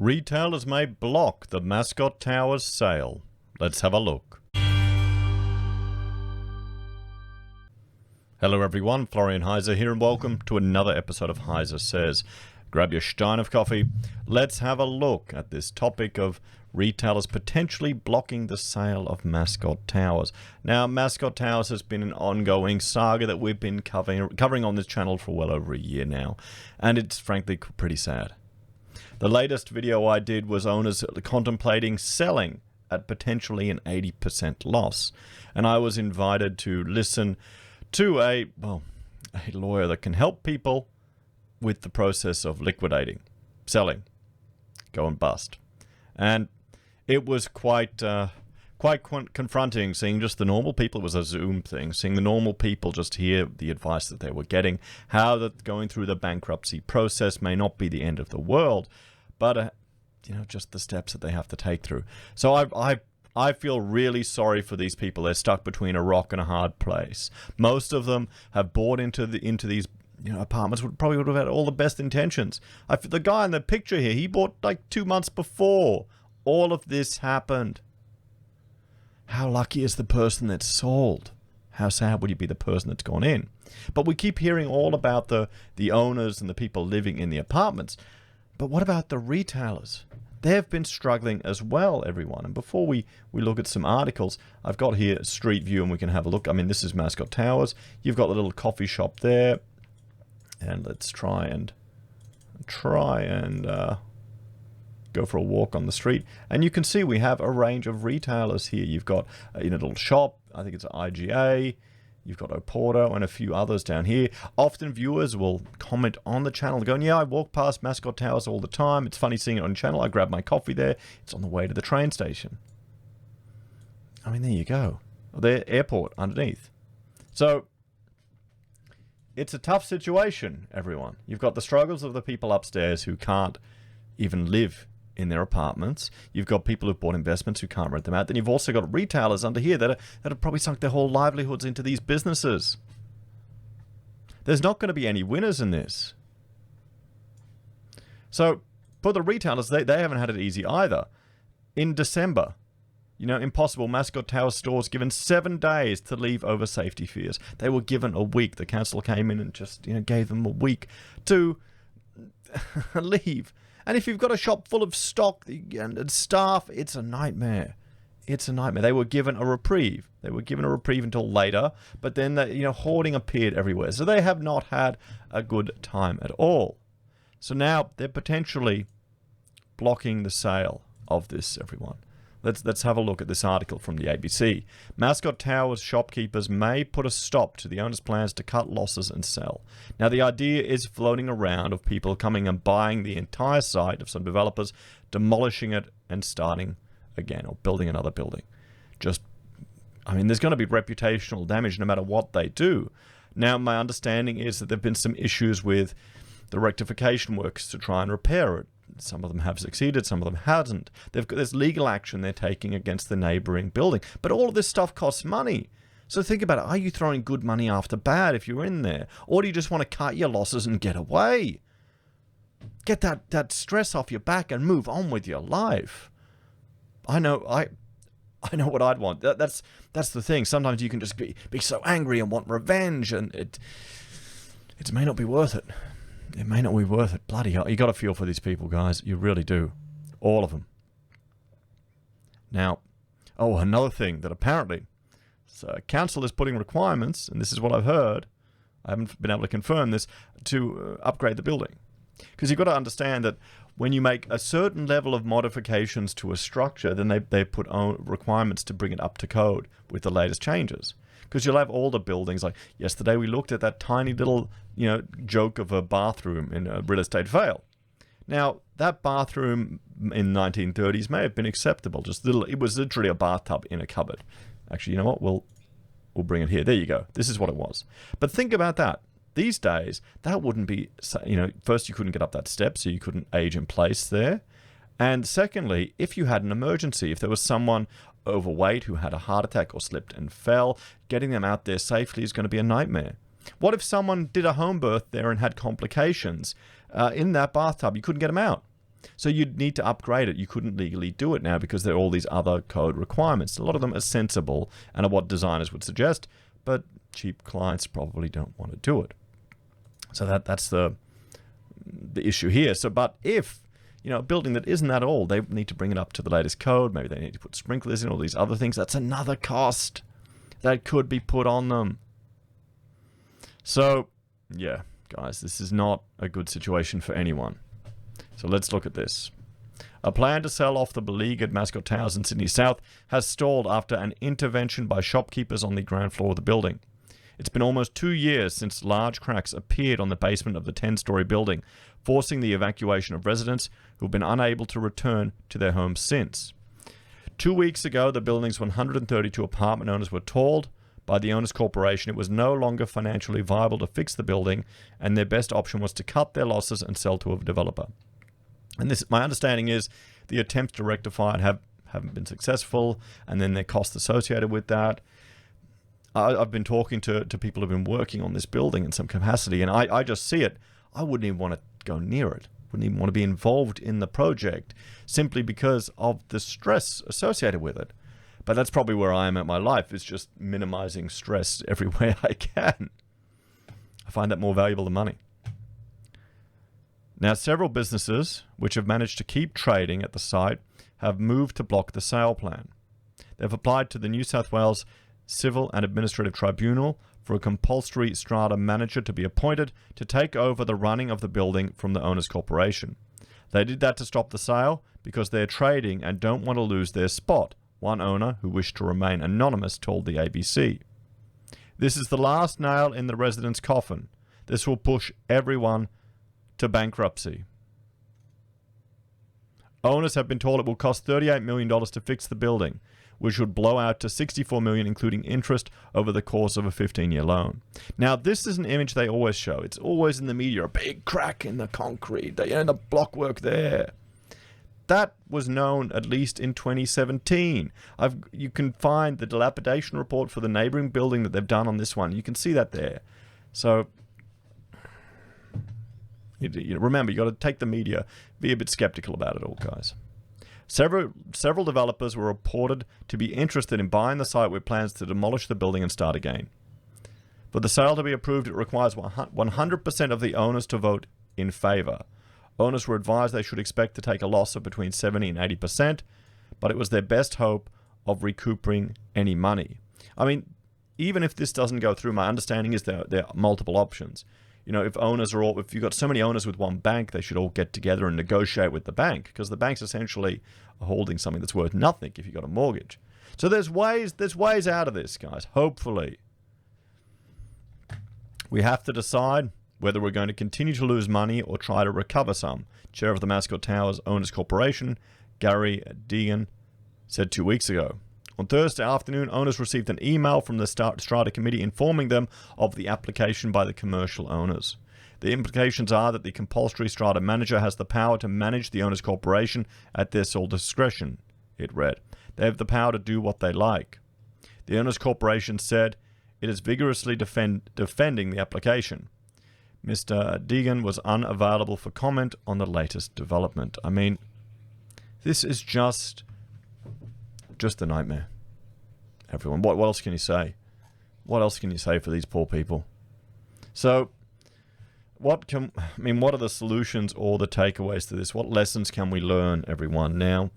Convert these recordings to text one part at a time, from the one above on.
Retailers may block the Mascot Towers sale. Let's have a look. Hello everyone, Florian Heise here and welcome to another episode of HeiseSays. Grab your stein of coffee. Let's have a look at this topic of retailers potentially blocking the sale of Mascot Towers. Now, Mascot Towers has been an ongoing saga that we've been covering on this channel for well over a year now, and it's frankly pretty sad. The latest video I did was owners contemplating selling at potentially an 80% loss, and I was invited to listen to a lawyer that can help people with the process of liquidating, selling, go and bust. And it was quite confronting seeing just the normal people. It was a Zoom thing, seeing the normal people just hear the advice that they were getting, how that going through the bankruptcy process may not be the end of the world, but just the steps that they have to take through. So I feel really sorry for these people. They're stuck between a rock and a hard place. Most of them have bought into these apartments. Probably would have had all the best intentions. The guy in the picture here, he bought like 2 months before all of this happened. How lucky is the person that's sold? How sad would you be the person that's gone in? But we keep hearing all about the owners and the people living in the apartments. But what about the retailers? They've been struggling as well, everyone. And before we look at some articles, I've got here a street view and we can have a look. I mean, this is Mascot Towers. You've got the little coffee shop there. And let's try and go for a walk on the street. And you can see we have a range of retailers here. You've got a little shop. I think it's IGA. You've got Oporto and a few others down here. Often viewers will comment on the channel going, yeah, I walk past Mascot Towers all the time. It's funny seeing it on the channel. I grab my coffee there. It's on the way to the train station. I mean, there you go. The airport underneath. So it's a tough situation, everyone. You've got the struggles of the people upstairs who can't even live in their apartments. You've got people who've bought investments who can't rent them out. Then you've also got retailers under here that have probably sunk their whole livelihoods into these businesses. There's not going to be any winners in this. So for the retailers, they haven't had it easy either. In December, Impossible Mascot Tower stores given 7 days to leave over safety fears. They were given a week. The council came in and just gave them a week to leave. And if you've got a shop full of stock and staff, it's a nightmare. It's a nightmare. They were given a reprieve. They were given a reprieve until later, but then hoarding appeared everywhere. So they have not had a good time at all. So now they're potentially blocking the sale of this, everyone. Let's have a look at this article from the ABC. Mascot Towers shopkeepers may put a stop to the owner's plans to cut losses and sell. Now, the idea is floating around of people coming and buying the entire site of some developers, demolishing it and starting again or building another building. There's going to be reputational damage no matter what they do. Now, my understanding is that there have been some issues with the rectification works to try and repair it. Some of them have succeeded, some of them hasn't. There's legal action they're taking against the neighboring building. But all of this stuff costs money. So think about it. Are you throwing good money after bad if you're in there? Or do you just want to cut your losses and get away? Get that stress off your back and move on with your life. I know what I'd want. That's the thing. Sometimes you can just be so angry and want revenge, and it may not be worth it. It may not be worth it. Bloody hell. You got to feel for these people, guys. You really do. All of them. Now, another thing that apparently council is putting requirements, and this is what I've heard. I haven't been able to confirm this, to upgrade the building. Because you've got to understand that when you make a certain level of modifications to a structure, then they put requirements to bring it up to code with the latest changes. Because you'll have older buildings, like yesterday we looked at that tiny little, joke of a bathroom in a real estate fail. Now, that bathroom in the 1930s may have been acceptable. It was literally a bathtub in a cupboard. Actually, you know what? We'll bring it here. There you go. This is what it was. But think about that. These days, that wouldn't be, first you couldn't get up that step, so you couldn't age in place there. And secondly, if you had an emergency, if there was someone overweight who had a heart attack or slipped and fell, getting them out there safely is going to be a nightmare. What if someone did a home birth there and had complications in that bathtub? You couldn't get them out. So you'd need to upgrade it. You couldn't legally do it now because there are all these other code requirements. A lot of them are sensible and are what designers would suggest, but cheap clients probably don't want to do it. So that's the issue here. So, but if, a building that isn't that old, they need to bring it up to the latest code. Maybe they need to put sprinklers in, all these other things. That's another cost that could be put on them. So, yeah, guys, this is not a good situation for anyone. So let's look at this. A plan to sell off the beleaguered Mascot Towers in Sydney South has stalled after an intervention by shopkeepers on the ground floor of the building. It's been almost 2 years since large cracks appeared on the basement of the 10-story building, forcing the evacuation of residents who have been unable to return to their homes since. 2 weeks ago, the building's 132 apartment owners were told by the owners' corporation it was no longer financially viable to fix the building, and their best option was to cut their losses and sell to a developer. And this, my understanding is, the attempts to rectify it haven't been successful, and then their costs associated with that. I've been talking to people who've been working on this building in some capacity, and I just see it. I wouldn't even want to go near it. Wouldn't even want to be involved in the project simply because of the stress associated with it. But that's probably where I am at my life, is just minimizing stress every way I can. I find that more valuable than money. Now, several businesses which have managed to keep trading at the site have moved to block the sale plan. They've applied to the New South Wales Civil and Administrative Tribunal for a compulsory strata manager to be appointed to take over the running of the building from the owners' corporation. They did that to stop the sale because they're trading and don't want to lose their spot, one owner who wished to remain anonymous told the ABC. This is the last nail in the residents' coffin. This will push everyone to bankruptcy. Owners have been told it will cost $38 million to fix the building, which would blow out to $64 million, including interest over the course of a 15-year loan. Now, this is an image they always show. It's always in the media, a big crack in the concrete, the blockwork there. That was known at least in 2017. You can find the dilapidation report for the neighboring building that they've done on this one. You can see that there. So, remember, you got to take the media, be a bit skeptical about it all, guys. Several developers were reported to be interested in buying the site with plans to demolish the building and start again. For the sale to be approved, it requires 100% of the owners to vote in favor. Owners were advised they should expect to take a loss of between 70 and 80%, but it was their best hope of recouping any money. I mean, even if this doesn't go through, my understanding is there are multiple options. If you've got so many owners with one bank, they should all get together and negotiate with the bank, because the bank's essentially holding something that's worth nothing if you've got a mortgage. So there's ways out of this, guys, hopefully. We have to decide whether we're going to continue to lose money or try to recover some. Chair of the Mascot Towers Owners Corporation, Gary Deegan, said 2 weeks ago. On Thursday afternoon, owners received an email from the Strata Committee informing them of the application by the commercial owners. The implications are that the compulsory strata manager has the power to manage the owners' corporation at their sole discretion, it read. They have the power to do what they like. The owners' corporation said it is vigorously defending the application. Mr. Deegan was unavailable for comment on the latest development. I mean, this is just a nightmare. Everyone, what else can you say? What else can you say for these poor people? So, what are the solutions or the takeaways to this? What lessons can we learn, everyone? Now,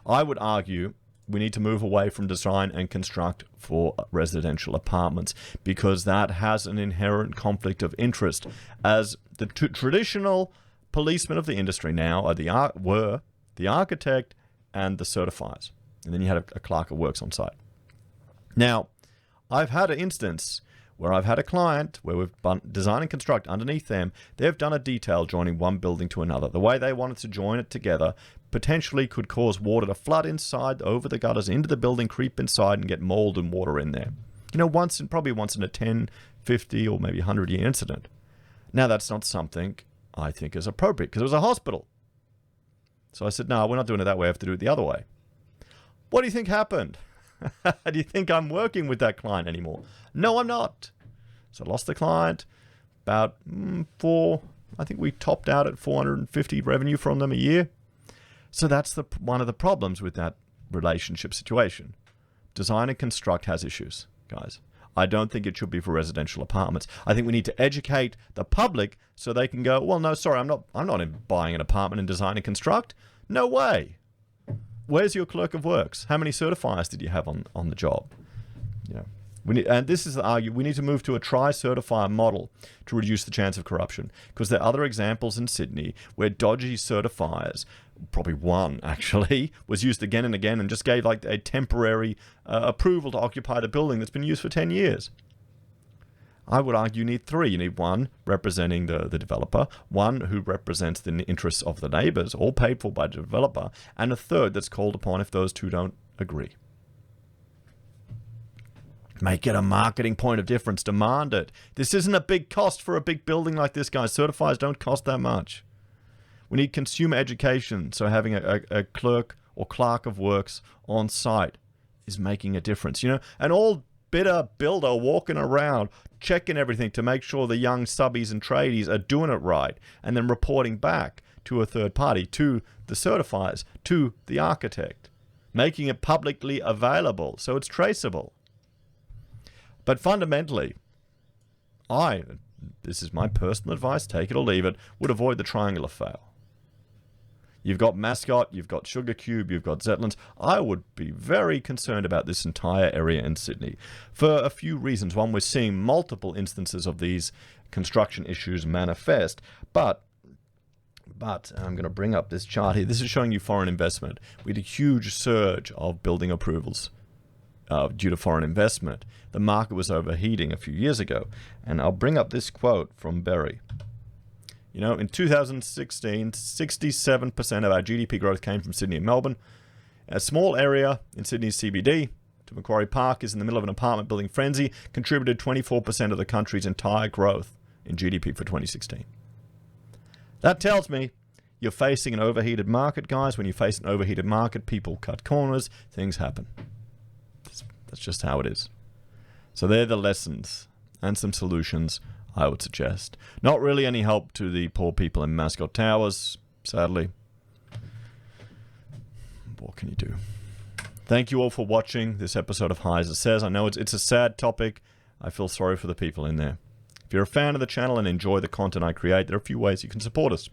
I would argue we need to move away from design and construct for residential apartments, because that has an inherent conflict of interest, as the traditional policemen of the industry now were the architect and the certifiers. And then you had a clerk of works on site. Now, I've had an instance where I've had a client where we've design and construct underneath them. They've done a detail joining one building to another. The way they wanted to join it together potentially could cause water to flood inside, over the gutters, into the building, creep inside, and get mold and water in there. Probably once in a 10, 50, or maybe 100-year incident. Now, that's not something I think is appropriate, because it was a hospital. So I said, no, we're not doing it that way. I have to do it the other way. What do you think happened? Do you think I'm working with that client anymore? No, I'm not. So I lost the client. About I think we topped out at 450 revenue from them a year. So that's one of the problems with that relationship situation. Design and construct has issues, guys. I don't think it should be for residential apartments. I think we need to educate the public so they can go, well, no, sorry, I'm not buying an apartment in design and construct. No way. Where's your clerk of works? How many certifiers did you have on the job? Yeah. And this is the argument. We need to move to a tri-certifier model to reduce the chance of corruption. Because there are other examples in Sydney where dodgy certifiers, probably one actually, was used again and again and just gave like a temporary approval to occupy the building that's been used for 10 years. I would argue you need three. You need one representing the developer, one who represents the interests of the neighbors, all paid for by the developer, and a third that's called upon if those two don't agree. Make it a marketing point of difference. Demand it. This isn't a big cost for a big building like this, guys. Certifiers don't cost that much. We need consumer education, so having a clerk or clerk of works on site is making a difference. You know, an all bitter builder walking around checking everything to make sure the young subbies and tradies are doing it right, and then reporting back to a third party, to the certifiers, to the architect, making it publicly available so it's traceable. But fundamentally, this is my personal advice, take it or leave it, would avoid the triangular fail. You've got Mascot, you've got Sugar Cube, you've got Zetlands. I would be very concerned about this entire area in Sydney for a few reasons. One, we're seeing multiple instances of these construction issues manifest, but I'm going to bring up this chart here. This is showing you foreign investment. We had a huge surge of building approvals due to foreign investment. The market was overheating a few years ago. And I'll bring up this quote from Berry. You know, in 2016, 67% of our GDP growth came from Sydney and Melbourne. A small area in Sydney's CBD, to Macquarie Park, is in the middle of an apartment building frenzy, contributed 24% of the country's entire growth in GDP for 2016. That tells me you're facing an overheated market, guys. When you face an overheated market, people cut corners, things happen. That's just how it is. So they're the lessons and some solutions I would suggest. Not really any help to the poor people in Mascot Towers, sadly. What can you do? Thank you all for watching this episode of Heise Says. I know it's a sad topic. I feel sorry for the people in there. If you're a fan of the channel and enjoy the content I create, there are a few ways you can support us.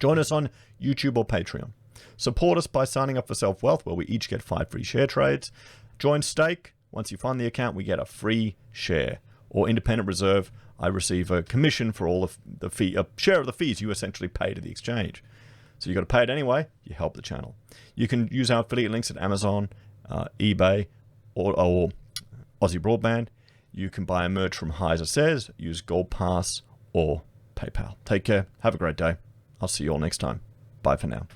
Join us on YouTube or Patreon. Support us by signing up for SelfWealth, where we each get 5 free share trades. Join Stake. Once you fund the account, we get a free share. Or Independent Reserve, I receive a commission for all of the fee, a share of the fees you essentially pay to the exchange. So you've got to pay it anyway. You help the channel. You can use our affiliate links at Amazon, eBay, or AussieBroadband. You can buy a merch from HeiseSays, use Gold Pass or PayPal. Take care. Have a great day. I'll see you all next time. Bye for now.